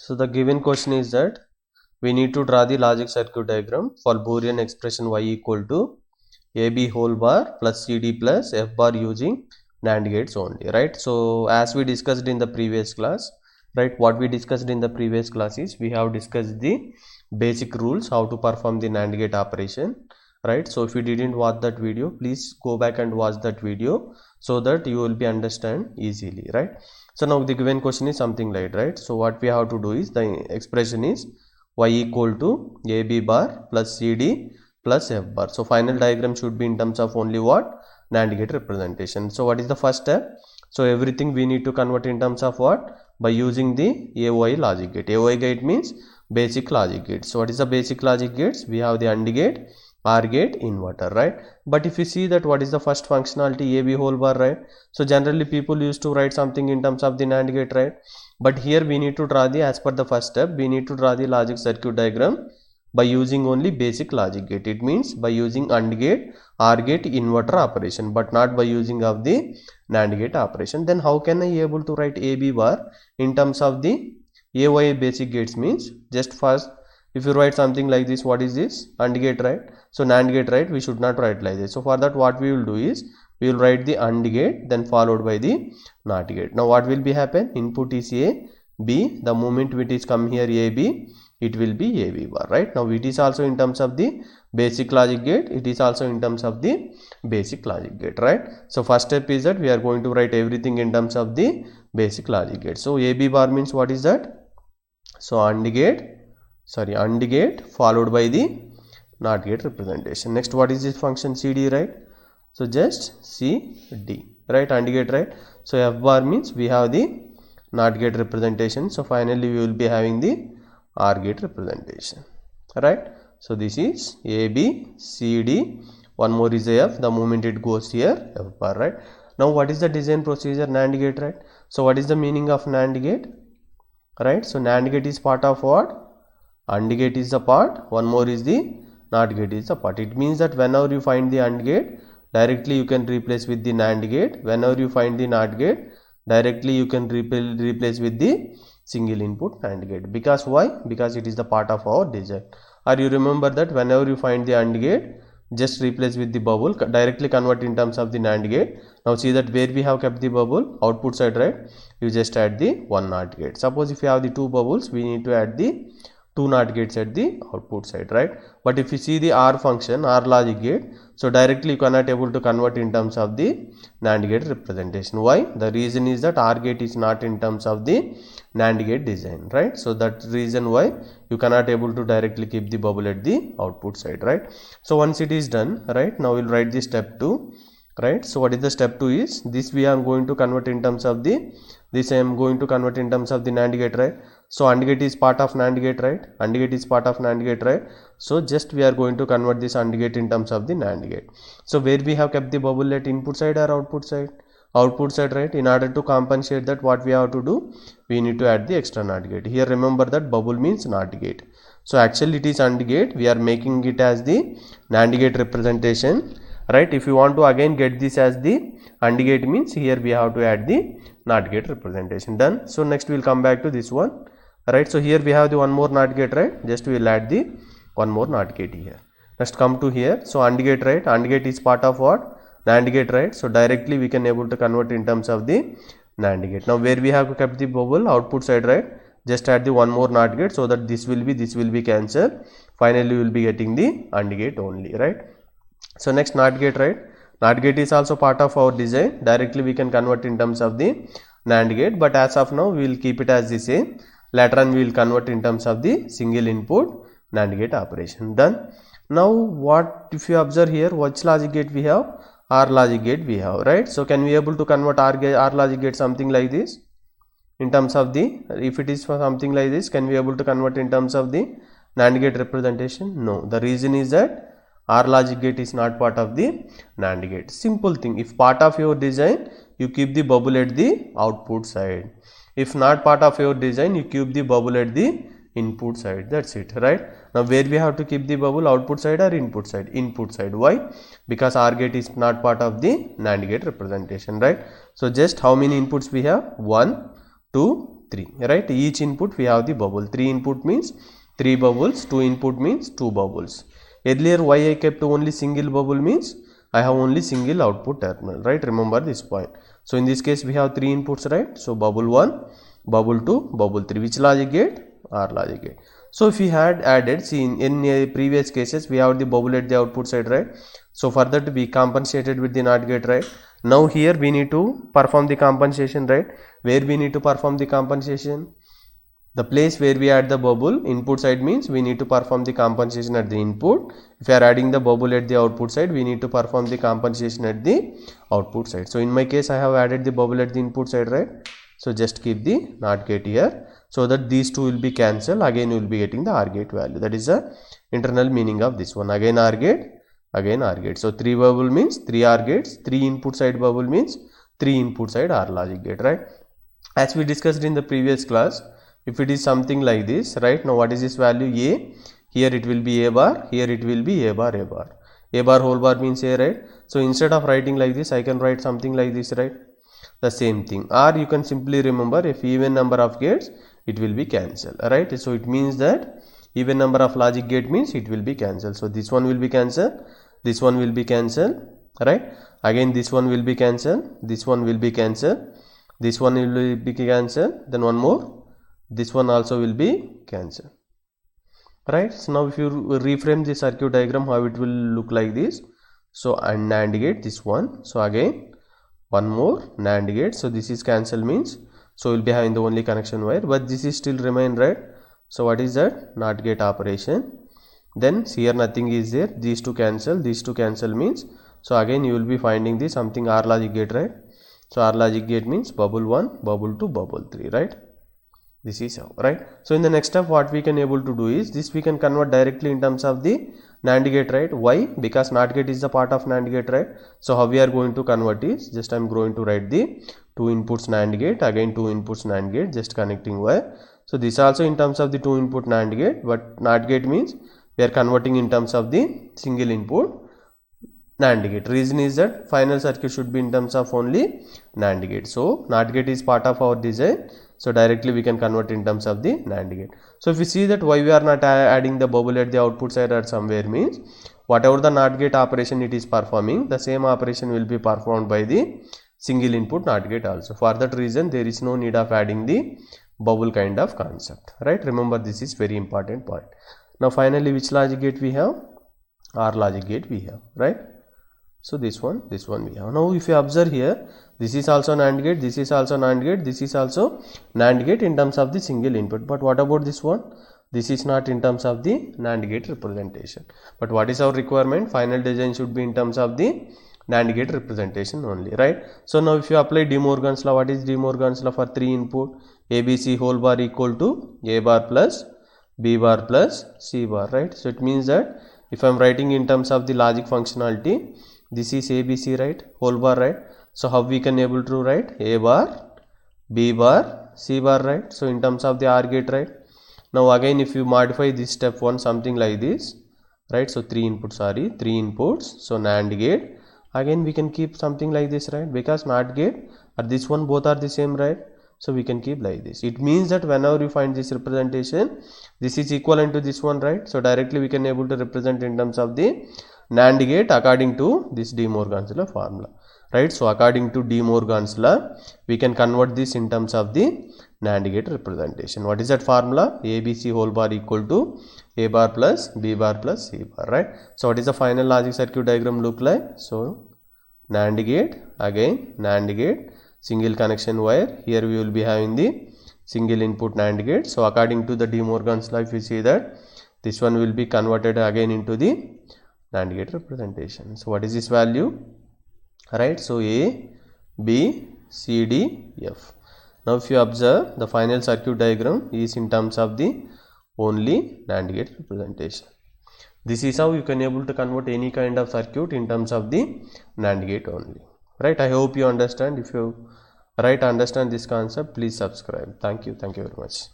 So the given question is that we need to draw the logic circuit diagram for Boolean expression y equal to AB whole bar plus CD plus F bar using NAND gates only, right? So as we discussed in the previous class, right, what we discussed in the previous class is we have discussed the basic rules how to perform the NAND gate operation, right? So if you didn't watch that video, please go back and watch that video so that you will be understand easily, right? So now the given question is something like, right, so what we have to do is the expression is y equal to AB bar plus CD plus F bar. So final diagram should be in terms of only what? NAND gate representation. So what is the first step? So everything we need to convert in terms of what? By using the AOI logic gate. AOI gate means basic logic gate. So what is the basic logic gates? We have the AND gate, OR gate, inverter, right? But if you see that what is the first functionality, AB whole bar, right? So generally people used to write something in terms of the NAND gate, right? But here we need to draw the, as per the first step, we need to draw the logic circuit diagram by using only basic logic gate. It means by using AND gate, OR gate, inverter operation, but not by using of the NAND gate operation. Then how can I able to write AB bar in terms of the AOI basic gates? Means just first if you write something like this, what is this? AND gate, right? So NAND gate, right? We should not write like this. So for that what we will do is we will write the AND gate then followed by the NOT gate. Now what will be happen? Input is A, B, the moment it is come here AB, it will be AB bar, right? Now it is also in terms of the basic logic gate, it is also in terms of the basic logic gate, right? So first step is that we are going to write everything in terms of the basic logic gate. So AB bar means what is that? So AND gate followed by the NOT gate representation. Next, what is this function CD, right? So just CD, right? AND gate, right? So F bar means we have the NOT gate representation. So finally we will be having the OR gate representation, right? So this is A, B, C, D. One more is F. The moment it goes here, F bar, right? Now what is the design procedure? NAND gate, right? So what is the meaning of NAND gate, right? So NAND gate is part of what? AND gate is the part. One more is the NOT gate is the part. It means that whenever you find the AND gate, directly you can replace with the NAND gate. Whenever you find the NOT gate, directly you can replace with the single input NAND gate. Because why? Because it is the part of our design. Or you remember that whenever you find the AND gate, just replace with the bubble, directly convert in terms of the NAND gate. Now see that where we have kept the bubble, output side, right? You just add the one NOT gate. Suppose if you have the two bubbles, we need to add the two NOT gates at the output side, right? But if you see the OR function, OR logic gate, so directly you cannot able to convert in terms of the NAND gate representation. Why? The reason is that OR gate is not in terms of the NAND gate design, right? So that reason why you cannot able to directly keep the bubble at the output side, right? So once it is done, right, now we'll write the step 2, right? So what is the step 2 is this we are going to convert in terms of the, this I am going to convert in terms of the NAND gate, right? So AND gate is part of NAND gate, right? AND gate is part of NAND gate, right? So just we are going to convert this AND gate in terms of the NAND gate. So where we have kept the bubble at input side or output side? Output side, right? In order to compensate that, what we have to do? We need to add the extra NOT gate. Here remember that bubble means NOT gate. So actually it is AND gate. We are making it as the NAND gate representation, right? If you want to again get this as the AND gate means here we have to add the NOT gate representation. Done. So next we will come back to this one, right? So here we have the one more NOT gate, right? Just we will add the one more NOT gate here. Next come to here. So AND gate, right? AND gate is part of what? NAND gate, right? So directly we can able to convert in terms of the NAND gate. Now where we have kept the bubble, output side, right? Just add the one more NOT gate so that this will be cancelled. Finally we will be getting the AND gate only, right? So next NOT gate, right? NOT gate is also part of our design. Directly we can convert in terms of the NAND gate, but as of now we will keep it as the same. Later on we will convert in terms of the single input NAND gate operation. Done. Now what if you observe here, which logic gate we have? OR logic gate we have, right? So can we able to convert OR logic gate something like this in terms of the, if it is for something like this, can we able to convert in terms of the NAND gate representation? No. The reason is that OR logic gate is not part of the NAND gate. Simple thing. If part of your design, you keep the bubble at the output side. If not part of your design, you keep the bubble at the input side. That's it, right? Now where we have to keep the bubble, output side or input side? Input side. Why? Because OR gate is not part of the NAND gate representation, right? So just how many inputs we have? 1, 2, 3, right? Each input we have the bubble. 3 input means 3 bubbles, 2 input means 2 bubbles. Earlier why I kept only single bubble means I have only single output terminal, right? Remember this point. So in this case we have 3 inputs, right? So bubble 1, bubble 2, bubble 3. Which logic gate? OR logic gate. So if we had added, see in previous cases we have the bubble at the output side, right? So for that we compensated with the NOT gate, right? Now here we need to perform the compensation, right? Where we need to perform the compensation? The place where we add the bubble, input side means we need to perform the compensation at the input. If we are adding the bubble at the output side, we need to perform the compensation at the output side. So in my case, I have added the bubble at the input side, right? So just keep the NOT gate here so that these two will be cancelled. Again, you will be getting the OR gate value. That is the internal meaning of this one. Again OR gate, again OR gate. So 3 bubble means 3 OR gates, 3 input side bubble means 3 input side OR logic gate, right? As we discussed in the previous class, if it is something like this, right? Now what is this value? A, here it will be A bar, here it will be A bar, A bar. A bar whole bar means A, right? So instead of writing like this, I can write something like this, right? The same thing. Or you can simply remember if even number of gates, it will be cancelled, right? So it means that even number of logic gate means it will be cancelled. So this one will be cancelled, this one will be cancelled, right? Again this one will be cancelled, this one will be cancelled, this one will be cancelled, then one more, this one also will be cancelled, right? So now if you reframe the circuit diagram, how it will look like this. So and NAND gate, this one, so again one more NAND gate, so this is cancel means, so we'll be having the only connection wire, but this is still remain, right? So what is that? NOT gate operation. Then here nothing is there, these two cancel means, so again you will be finding this something OR logic gate, right? So OR logic gate means bubble 1, bubble 2, bubble 3, right? This is how, right? So in the next step what we can able to do is this we can convert directly in terms of the NAND gate, right? Why? Because NOT gate is the part of NAND gate, right? So how we are going to convert is just I am going to write the 2 inputs NAND gate, again 2 inputs NAND gate, just connecting wire. So this also in terms of the 2 input NAND gate, but NOT gate means we are converting in terms of the single input NAND gate. Reason is that final circuit should be in terms of only NAND gate. So NOT gate is part of our design. So directly we can convert in terms of the NAND gate. So if we see that why we are not adding the bubble at the output side or somewhere means whatever the NOT gate operation it is performing, the same operation will be performed by the single input NOT gate also. For that reason there is no need of adding the bubble kind of concept, right? Remember this is very important point. Now finally which logic gate we have? OR logic gate we have, right? So this one we have. Now if you observe here, this is also NAND gate, this is also NAND gate, this is also NAND gate in terms of the single input. But what about this one? This is not in terms of the NAND gate representation. But what is our requirement? Final design should be in terms of the NAND gate representation only, right? So now if you apply De Morgan's law, what is De Morgan's law for 3 input? ABC whole bar equal to A bar plus B bar plus C bar, right? So it means that if I am writing in terms of the logic functionality, this is ABC, right? Whole bar, right? So how we can able to write A bar, B bar, C bar, right? So in terms of the OR gate, right? Now again if you modify this step 1 something like this, right? So 3 inputs, so NAND gate, again we can keep something like this, right? Because NOT gate or this one both are the same, right? So we can keep like this. It means that whenever you find this representation, this is equivalent to this one, right? So directly we can able to represent in terms of the NAND gate according to this De Morgan's law formula, right? So according to De Morgan's law, we can convert this in terms of the NAND gate representation. What is that formula? ABC whole bar equal to A bar plus B bar plus C bar, right? So what is the final logic circuit diagram look like? So NAND gate, again NAND gate, single connection wire. Here we will be having the single input NAND gate. So according to the De Morgan's law, if you see that this one will be converted again into the NAND gate representation. So what is this value, right? So A, B, C, D, F. Now if you observe, the final circuit diagram is in terms of the only NAND gate representation. This is how you can able to convert any kind of circuit in terms of the NAND gate only, right? I hope you understand. If you understand this concept, please subscribe. Thank you very much.